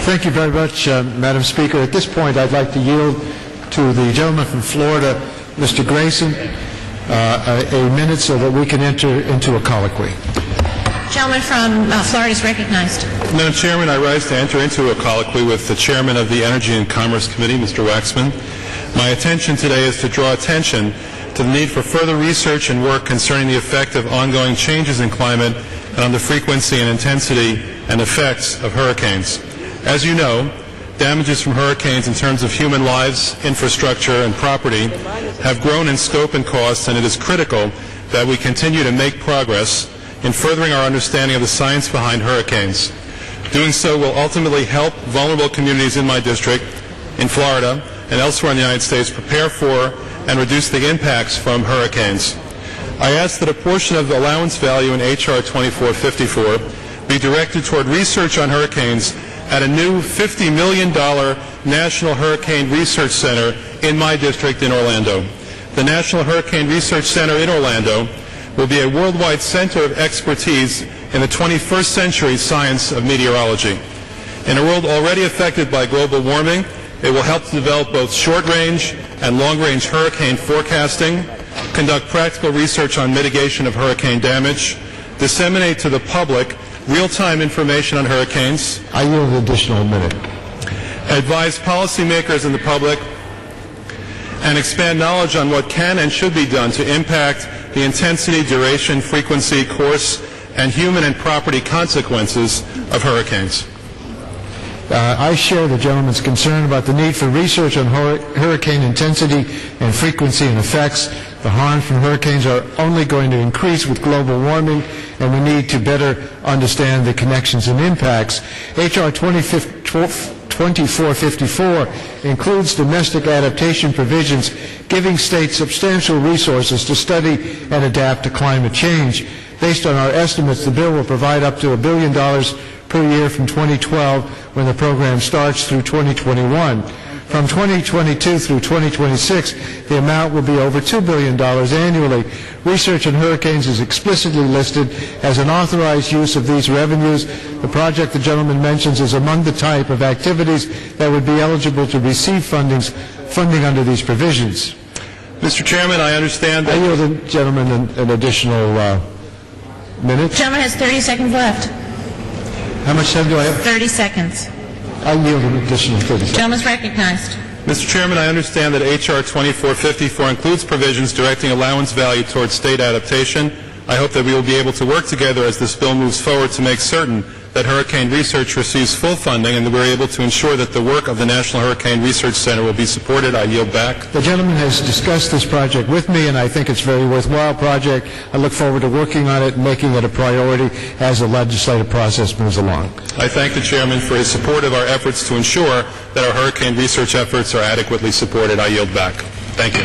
Thank you very much, Madam Speaker. At this point, I'd like to yield to the gentleman from Florida, Mr. Grayson, a minute so that we can enter into a colloquy. Gentleman from Florida is recognized. Madam Chairman, I rise to enter into a colloquy with the Chairman of the Energy and Commerce Committee, Mr. Waxman. My attention today is to draw attention to the need for further research and work concerning the effect of ongoing changes in climate and on the frequency and intensity and effects of hurricanes. As you know, damages from hurricanes in terms of human lives, infrastructure, and property have grown in scope and cost, and it is critical that we continue to make progress in furthering our understanding of the science behind hurricanes. Doing so will ultimately help vulnerable communities in my district, in Florida, and elsewhere in the United States prepare for and reduce the impacts from hurricanes. I ask that a portion of the allowance value in H.R. 2454 be directed toward research on hurricanes at a new $50 million National Hurricane Research Center in my district in Orlando. The National Hurricane Research Center in Orlando will be a worldwide center of expertise in the 21st century science of meteorology. In a world already affected by global warming, it will help to develop both short-range and long-range hurricane forecasting, conduct practical research on mitigation of hurricane damage, disseminate to the public real-time information on hurricanes. I yield an additional minute. Advise policymakers and the public, and expand knowledge on what can and should be done to impact the intensity, duration, frequency, course, and human and property consequences of hurricanes. I share the gentleman's concern about the need for research on hurricane intensity and frequency and effects. The harms from hurricanes are only going to increase with global warming, and we need to better understand the connections and impacts. H.R. 2454 includes domestic adaptation provisions giving states substantial resources to study and adapt to climate change. Based on our estimates, the bill will provide up to $1 billion per year from 2012 when the program starts through 2021. From 2022 through 2026, the amount will be over $2 billion annually. Research on hurricanes is explicitly listed as an authorized use of these revenues. The project the gentleman mentions is among the type of activities that would be eligible to receive funding under these provisions. Mr. Chairman, I understand that... I yield the gentleman an additional minute. The gentleman has 30 seconds left. How much time do I have? 30 seconds. I yield an additional 30 seconds. The gentleman is recognized. Mr. Chairman, I understand that H.R. 2454 includes provisions directing allowance value towards state adaptation. I hope that we will be able to work together as this bill moves forward to make certain that hurricane research receives full funding and that we're able to ensure that the work of the National Hurricane Research Center will be supported. I yield back. The gentleman has discussed this project with me, and I think it's a very worthwhile project. I look forward to working on it and making it a priority as the legislative process moves along. I thank the Chairman for his support of our efforts to ensure that our hurricane research efforts are adequately supported. I yield back. Thank you.